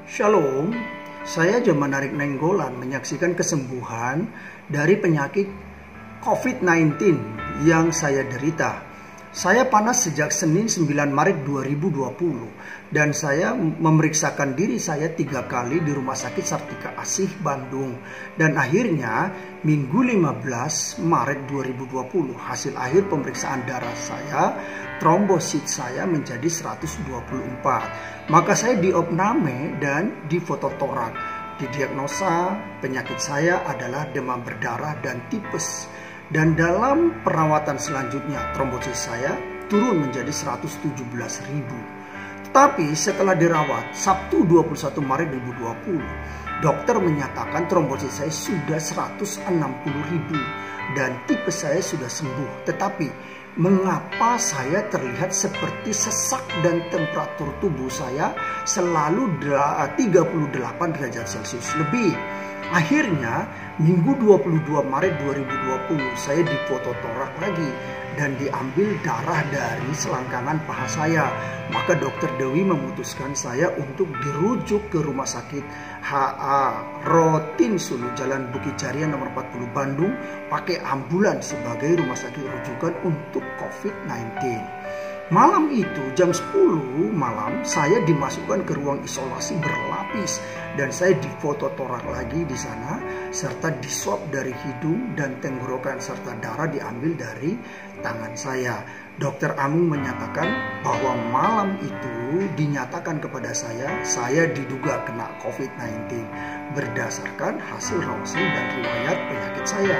Shalom, saya Jemaat Narik Nainggolan menyaksikan kesembuhan dari penyakit COVID-19 yang saya derita. Saya panas sejak Senin 9 Maret 2020 dan saya memeriksakan diri saya 3 kali di Rumah Sakit Sartika Asih Bandung. Dan akhirnya Minggu 15 Maret 2020 hasil akhir pemeriksaan darah saya, trombosit saya menjadi 124. Maka saya diopname dan difototorak. Didiagnosa penyakit saya adalah demam berdarah dan tipes. Dan dalam perawatan selanjutnya trombosit saya turun menjadi 117.000. Tetapi setelah dirawat Sabtu 21 Maret 2020, dokter menyatakan trombosit saya sudah 160.000 dan tipes saya sudah sembuh. Tetapi mengapa saya terlihat seperti sesak dan temperatur tubuh saya selalu 38 derajat Celcius lebih? Akhirnya Minggu 22 Maret 2020 saya difototorak lagi dan diambil darah dari selangkangan paha saya. Maka dokter Dewi memutuskan saya untuk dirujuk ke Rumah Sakit HA Rotin Sulu Jalan Bukit Jarian nomor 40 Bandung pakai ambulans sebagai rumah sakit rujukan untuk COVID-19. Malam itu jam 10 malam saya dimasukkan ke ruang isolasi berlapis dan saya difototorak lagi di sana serta diswab dari hidung dan tenggorokan serta darah diambil dari tangan saya. Dokter Amung menyatakan bahwa malam itu dinyatakan kepada saya diduga kena COVID-19 berdasarkan hasil ronsen dan riwayat penyakit saya.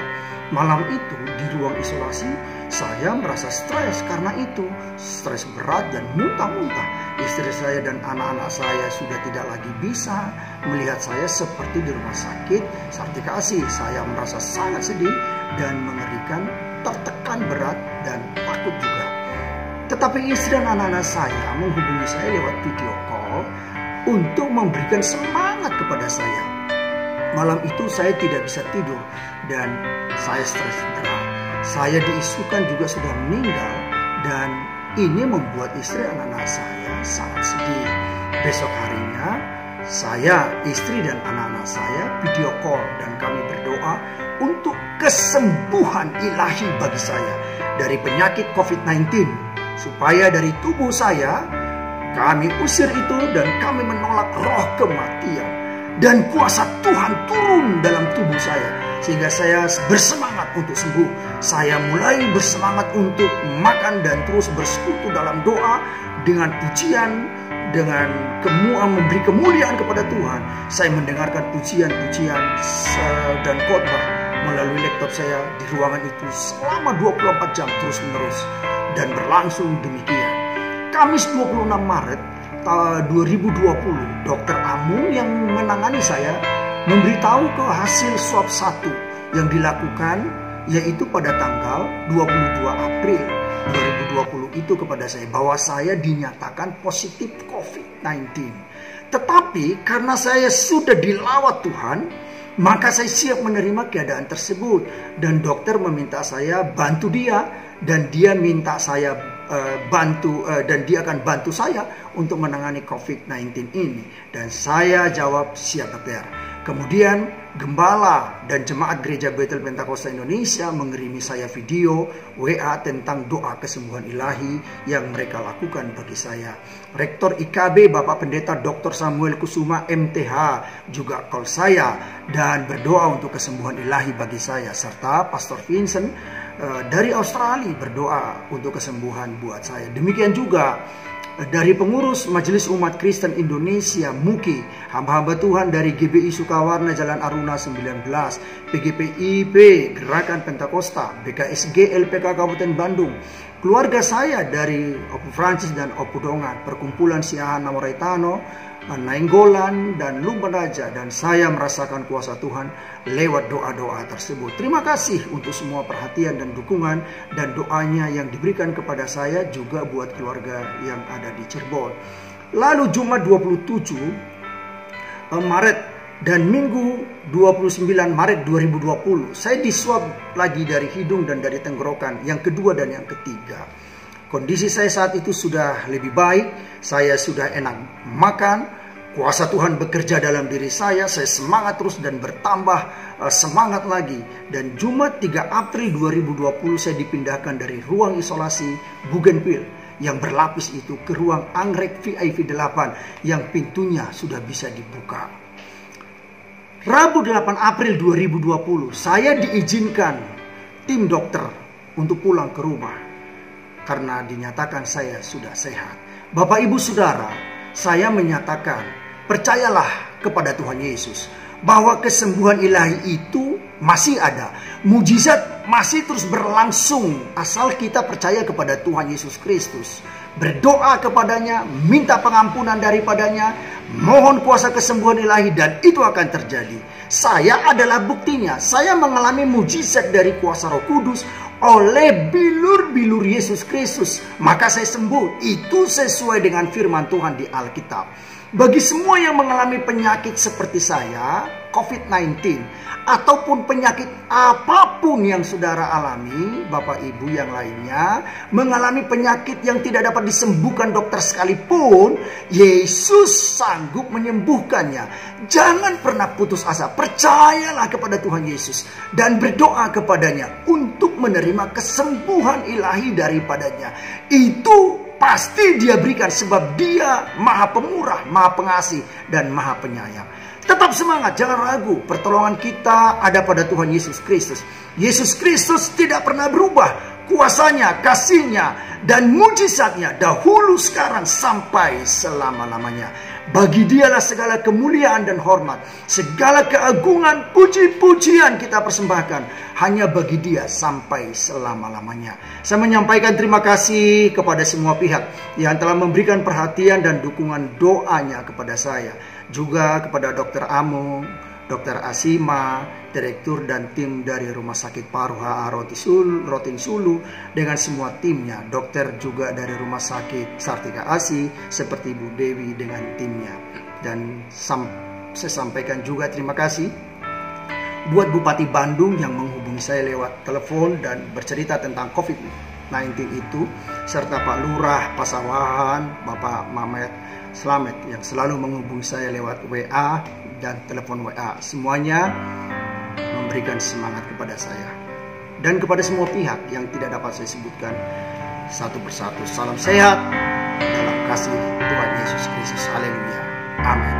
Malam itu di ruang isolasi saya merasa stres karena itu, stres berat dan muntah-muntah. Istri saya dan anak-anak saya sudah tidak lagi bisa melihat saya seperti di rumah sakit Sartika Asih. Saya merasa sangat sedih dan mengerikan, tertekan berat dan takut juga. Tetapi istri dan anak-anak saya menghubungi saya lewat video call untuk memberikan semangat kepada saya. Malam itu saya tidak bisa tidur dan saya stres berat. Saya diisukan juga sudah meninggal dan ini membuat istri anak-anak saya sangat sedih. Besok harinya saya, istri dan anak-anak saya video call dan kami berdoa untuk kesembuhan ilahi bagi saya dari penyakit COVID-19. Supaya dari tubuh saya kami usir itu dan kami menolak roh kematian. Dan kuasa Tuhan turun dalam tubuh saya sehingga saya bersemangat untuk sembuh. Saya mulai bersemangat untuk makan dan terus bersekutu dalam doa dengan pujian, dengan memberi kemuliaan kepada Tuhan. Saya mendengarkan pujian-pujian dan khotbah melalui laptop saya di ruangan itu selama 24 jam terus menerus dan berlangsung demikian. Kamis 26 Maret 2020, Dokter Amung yang menangani saya memberitahu ke hasil swab 1 yang dilakukan yaitu pada tanggal 22 April 2020 itu kepada saya bahwa saya dinyatakan positif COVID-19. Tetapi karena saya sudah dilawat Tuhan, maka saya siap menerima keadaan tersebut dan dokter meminta saya bantu dia dan dia minta saya dan dia akan bantu saya untuk menangani COVID-19 ini. Dan saya jawab siap dokter. Kemudian gembala dan jemaat gereja Bethel Pentakosta Indonesia mengirimi saya video WA tentang doa kesembuhan ilahi yang mereka lakukan bagi saya. Rektor IKB Bapak Pendeta Dr. Samuel Kusuma MTH juga call saya dan berdoa untuk kesembuhan ilahi bagi saya, serta Pastor Vincent dari Australia berdoa untuk kesembuhan buat saya. Demikian juga dari pengurus Majelis Umat Kristen Indonesia MUKI, hamba-hamba Tuhan dari GBI Sukawarna Jalan Aruna 19, PGPIP Gerakan Pentakosta, BKSG LPK Kabupaten Bandung, keluarga saya dari Opu Francis dan Opu Dongan, Perkumpulan Siahan Namoraitano, Nainggolan dan Lumban Raja, dan saya merasakan kuasa Tuhan lewat doa-doa tersebut. Terima kasih untuk semua perhatian dan dukungan dan doanya yang diberikan kepada saya juga buat keluarga yang ada di Cirebon. Lalu Jumat 27 Maret dan Minggu 29 Maret 2020 saya diswab lagi dari hidung dan dari tenggorokan yang kedua dan yang ketiga. Kondisi saya saat itu sudah lebih baik, saya sudah enak makan, Kuasa Tuhan bekerja dalam diri saya semangat terus dan bertambah semangat lagi. Dan Jumat 3 April 2020 saya dipindahkan dari ruang isolasi Bougainville yang berlapis itu ke ruang anggrek VIP 8 yang pintunya sudah bisa dibuka. Rabu 8 April 2020 saya diizinkan tim dokter untuk pulang ke rumah karena dinyatakan saya sudah sehat. Bapak Ibu Saudara, saya menyatakan, percayalah kepada Tuhan Yesus bahwa kesembuhan ilahi itu masih ada. Mujizat masih terus berlangsung asal kita percaya kepada Tuhan Yesus Kristus. Berdoa kepadanya, minta pengampunan daripadanya, mohon kuasa kesembuhan ilahi, dan itu akan terjadi. Saya adalah buktinya. Saya mengalami mujizat dari kuasa Roh Kudus oleh bilur-bilur Yesus Kristus. Maka saya sembuh. Itu sesuai dengan firman Tuhan di Alkitab. Bagi semua yang mengalami penyakit seperti saya, COVID-19, ataupun penyakit apapun yang saudara alami, Bapak Ibu yang lainnya, mengalami penyakit yang tidak dapat disembuhkan dokter sekalipun, Yesus sanggup menyembuhkannya. Jangan pernah putus asa, percayalah kepada Tuhan Yesus dan berdoa kepadanya untuk menerima kesembuhan ilahi daripadanya. Itu pasti dia berikan sebab dia maha pemurah, maha pengasih, dan maha penyayang. Tetap semangat, jangan ragu. Pertolongan kita ada pada Tuhan Yesus Kristus. Yesus Kristus tidak pernah berubah. Kuasanya, kasihnya, dan mujizatnya dahulu, sekarang, sampai selama-lamanya. Bagi dialah segala kemuliaan dan hormat. Segala keagungan, puji-pujian kita persembahkan hanya bagi dia sampai selama-lamanya. Saya menyampaikan terima kasih kepada semua pihak yang telah memberikan perhatian dan dukungan doanya kepada saya. Juga kepada Dr. Amung, Dr. Asima, Direktur dan tim dari Rumah Sakit Paru HA Rotin Sulu dengan semua timnya. Dokter juga dari Rumah Sakit Sartika Asi seperti Bu Dewi dengan timnya. Dan saya sampaikan juga terima kasih buat Bupati Bandung yang menghubungi saya lewat telepon dan bercerita tentang COVID-19 itu, serta Pak Lurah Pasawahan, Bapak Mamet Slamet yang selalu menghubungi saya lewat WA dan telepon WA. Semuanya memberikan semangat kepada saya dan kepada semua pihak yang tidak dapat saya sebutkan satu persatu. Salam sehat dalam kasih Tuhan Yesus Kristus. Haleluya. Amin.